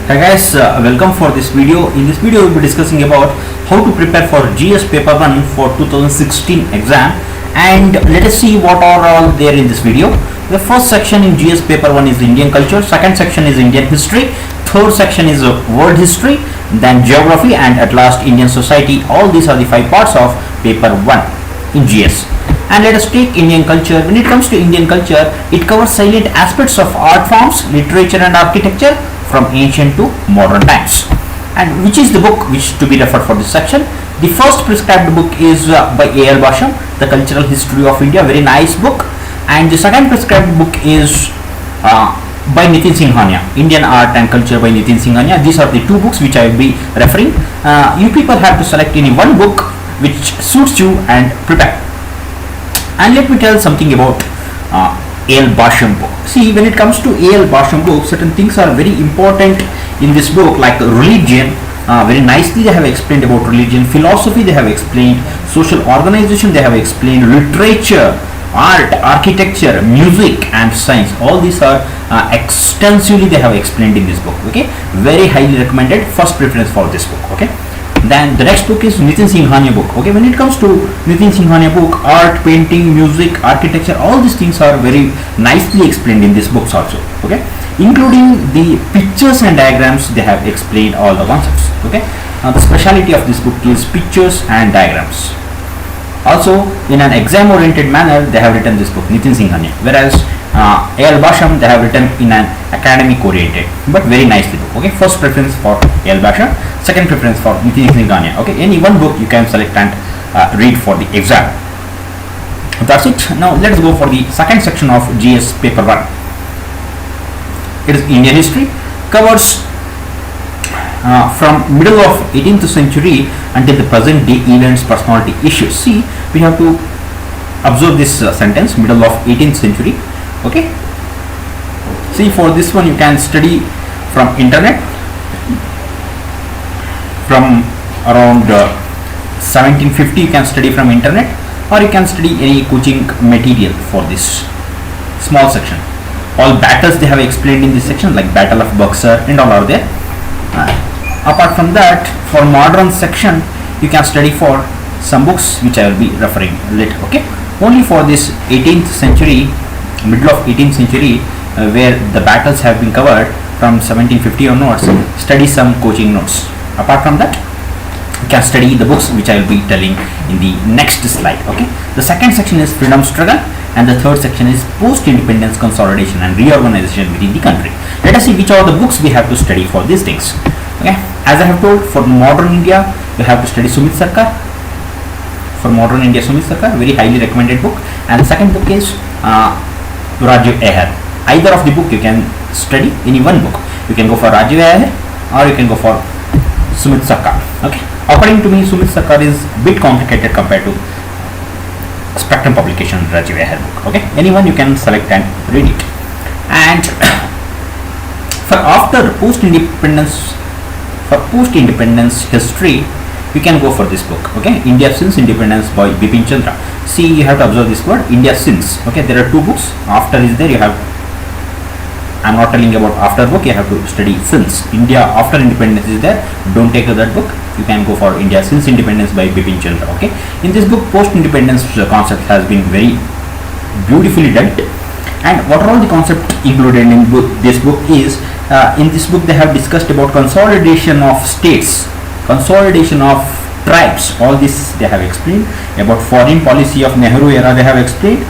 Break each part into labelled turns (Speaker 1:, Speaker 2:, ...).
Speaker 1: Hi guys, welcome for this video. In this video, we'll be discussing about how to prepare for GS paper 1 for 2016 exam, and let us see what are all there in this video. The first section in GS paper 1 is Indian culture, second section is Indian history, third section is world history, then geography, and at last Indian society. All these are the 5 parts of paper 1 in GS. And let us take Indian culture. When it comes to Indian culture, it covers salient aspects of art forms, literature and architecture from ancient to modern times. And which is the book which to be referred for this section? The first prescribed book is by A.L. Basham, The Cultural History of India, very nice book. And the second prescribed book is by Nitin Singhania, Indian Art and Culture by Nitin Singhania. These are the 2 books which I will be referring. You people have to select any one book which suits you and prepare. And let me tell something about A.L. Basham book. See, when it comes to A.L. Basham book, certain things are very important in this book, like religion. Very nicely they have explained about religion, philosophy they have explained, social organization they have explained, literature, art, architecture, music and science. All these are extensively they have explained in this book. Okay, very highly recommended, first preference for this book. Okay. Then the next book is Nitin Singhania book. Okay, when it comes to Nitin Singhania book, art, painting, music, architecture, all these things are very nicely explained in these books also. Okay, including the pictures and diagrams, they have explained all the concepts. Okay, the speciality of this book is pictures and diagrams. Also, in an exam oriented manner, they have written this book, Nitin Singhania, whereas A.L. Basham they have written in an academic oriented, but very nicely book. Okay, first preference for A.L. Basham, second preference for Nitin Singhania. Okay, any one book you can select and read for the exam. That's it. Now let's go for the second section of GS paper 1. It is Indian history, covers from middle of 18th century until the present day events, personality, issues. See, we have to observe this sentence, middle of 18th century. Okay, see, for this one you can study from internet from around 1750. You can study from internet, or you can study any coaching material for this small section. All battles they have explained in this section, like Battle of Buxar and all are there. Apart from that, for modern section you can study for some books which I will be referring later. Okay, only for this 18th century, middle of 18th century, where the battles have been covered from 1750 onwards, study some coaching notes. Apart from that, you can study the books which I will be telling in the next slide. Okay, the second section is freedom struggle, and the third section is post-independence consolidation and reorganization within the country. Let us see which are the books we have to study for these things. Okay, as I have told, for modern India you have to study Sumit Sarkar. For modern India, Sumit Sarkar, very highly recommended book. And the second book is Rajiv Ahar. Either of the book you can study, any one book. You can go for Rajiv Ahar or you can go for Sumit Sarkar. Okay, according to me, Sumit Sarkar is a bit complicated compared to Spectrum Publication Rajiv Ahar book. Okay, anyone you can select and read it. And for after post-independence history, you can go for this book. Okay, India since independence by Bipin Chandra. See, you have to observe this word, India since. Okay, there are 2 books. After is there, you have, I'm not telling about after book, you have to study since. India after independence is there, don't take that book. You can go for India since independence by Bipin Chandra. Okay, in this book, post-independence concept has been very beautifully done. And what are all the concepts included in this book is, in this book they have discussed about consolidation of states, consolidation of tribes. All this they have explained. About foreign policy of Nehru era they have explained.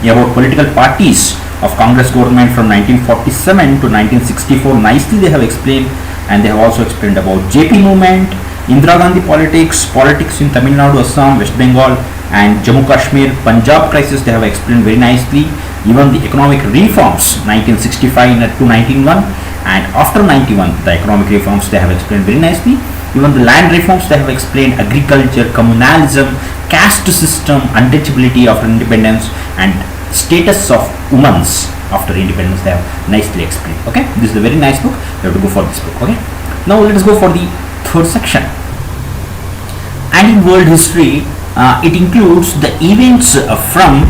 Speaker 1: About political parties of Congress government from 1947 to 1964, nicely they have explained. And they have also explained about JP movement, Indira Gandhi politics, politics in Tamil Nadu, Assam, West Bengal and Jammu Kashmir, Punjab crisis they have explained very nicely. Even the economic reforms 1965 to 1991, and after 91 the economic reforms they have explained very nicely. Even the land reforms they have explained, agriculture, communalism, caste system, untouchability after independence, and status of women after independence they have nicely explained. Okay, this is a very nice book. You have to go for this book. Okay, now let us go for the third section. And in world history, it includes the events from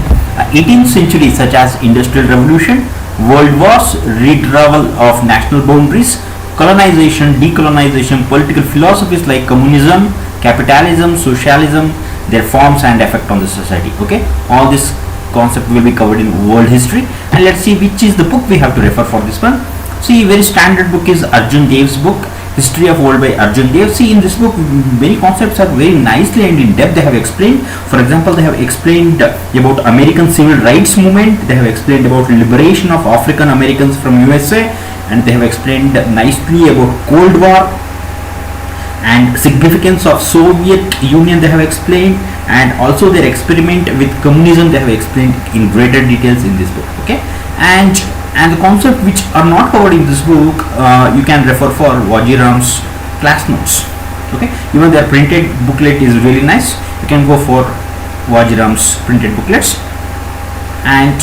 Speaker 1: 18th century such as Industrial Revolution, world wars, retrieval of national boundaries, colonization, decolonization, political philosophies like communism, capitalism, socialism, their forms and effect on the society. Okay, all this concept will be covered in world history. And let's see which is the book we have to refer for this one. See, very standard book is Arjun Dev's book, History of World by Arjun Dev. See, in this book many concepts are very nicely and in depth they have explained. For example, they have explained about American civil rights movement, they have explained about liberation of African Americans from USA, and they have explained nicely about Cold War and significance of Soviet Union they have explained, and also their experiment with communism they have explained in greater details in this book. Okay, and the concept which are not covered in this book you can refer for Wajiram's class notes. Okay, even their printed booklet is really nice. You can go for Wajiram's printed booklets and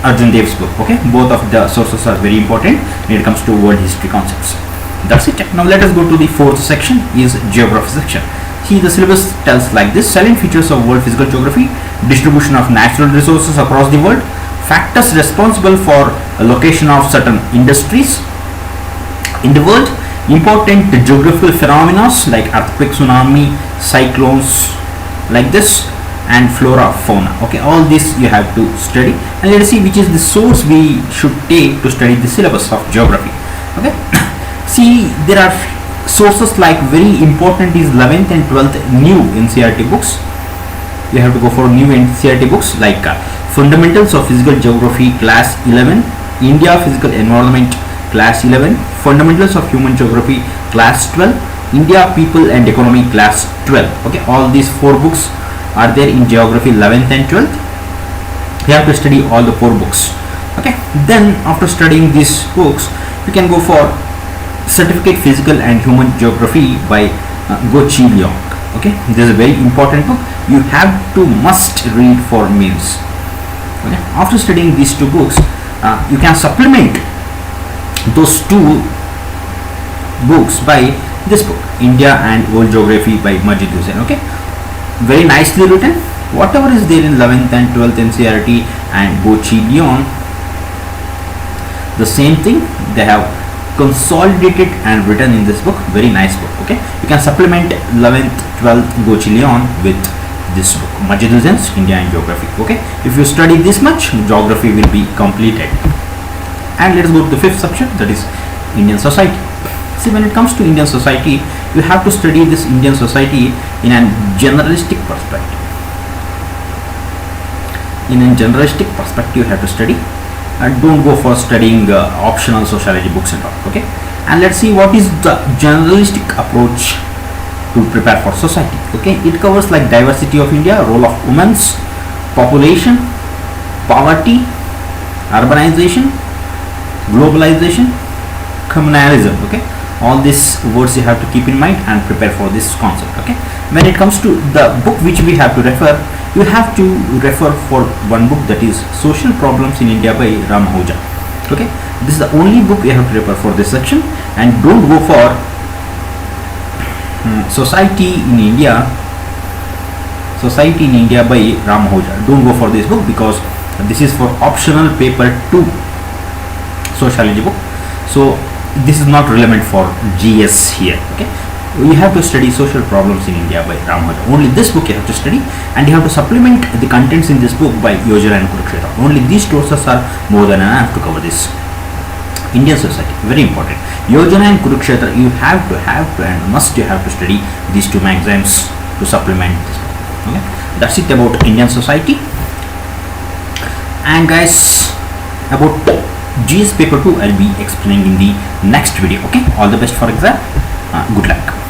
Speaker 1: Arjun Dev's book. Okay, both of the sources are very important when it comes to world history concepts. That's it. Now let us go to the fourth section, is geography section. See, the syllabus tells like this: salient features of world physical geography, distribution of natural resources across the world, factors responsible for location of certain industries in the world, important geographical phenomena like earthquake, tsunami, cyclones, like this, and flora, fauna. Okay, all this you have to study, and let us see which is the source we should take to study the syllabus of geography. Okay, see, there are sources like very important is 11th and 12th new NCERT books. You have to go for new NCERT books like Fundamentals of Physical Geography class 11, India Physical Environment class 11, Fundamentals of Human Geography class 12, India People and Economy class 12. Okay, all these 4 books are there in geography 11th and 12th. You have to study all the 4 books. Okay, then after studying these books you can go for Certificate Physical and Human Geography by Go Chi Leong. Okay, this is a very important book. You have to must read for meals. Okay, after studying these 2 books you can supplement those 2 books by this book, India and World Geography by Majid Hussain. Okay, very nicely written. Whatever is there in 11th and 12th NCERT and Go Chi Leong, the same thing they have consolidated and written in this book. Very nice book. Okay, you can supplement 11th 12th Go Chi Leong with this book, Majid Hussain's India and Geography. Okay, if you study this much, geography will be completed. And let us go to the 5th section, that is Indian society. See, when it comes to Indian society, you have to study this Indian society in a generalistic perspective. In a generalistic perspective you have to study, and don't go for studying optional sociology books and all. Okay, and let's see what is the generalistic approach to prepare for society. Okay, it covers like diversity of India, role of women's, population, poverty, urbanization, globalization, communalism. Okay, all these words you have to keep in mind and prepare for this concept. Okay, when it comes to the book which we have to refer, you have to refer for one book, that is Social Problems in India by Ram Ahuja. Okay, this is the only book you have to refer for this section, and don't go for Society in India by Ram Ahuja. Don't go for this book because this is for optional paper 2 sociology book, so this is not relevant for GS here. Okay, you have to study Social Problems in India by Ram Ahuja. Only this book you have to study, and you have to supplement the contents in this book by Yojana and Kurukshetra. Only these sources are more than enough to cover this Indian society. Very important. Yojana and Kurukshetra you have to and must you have to study these 2 magazines to supplement this book. Okay, that's it about Indian society. And guys, about GS paper 2 I'll be explaining in the next video. Okay, all the best for exam. Good luck.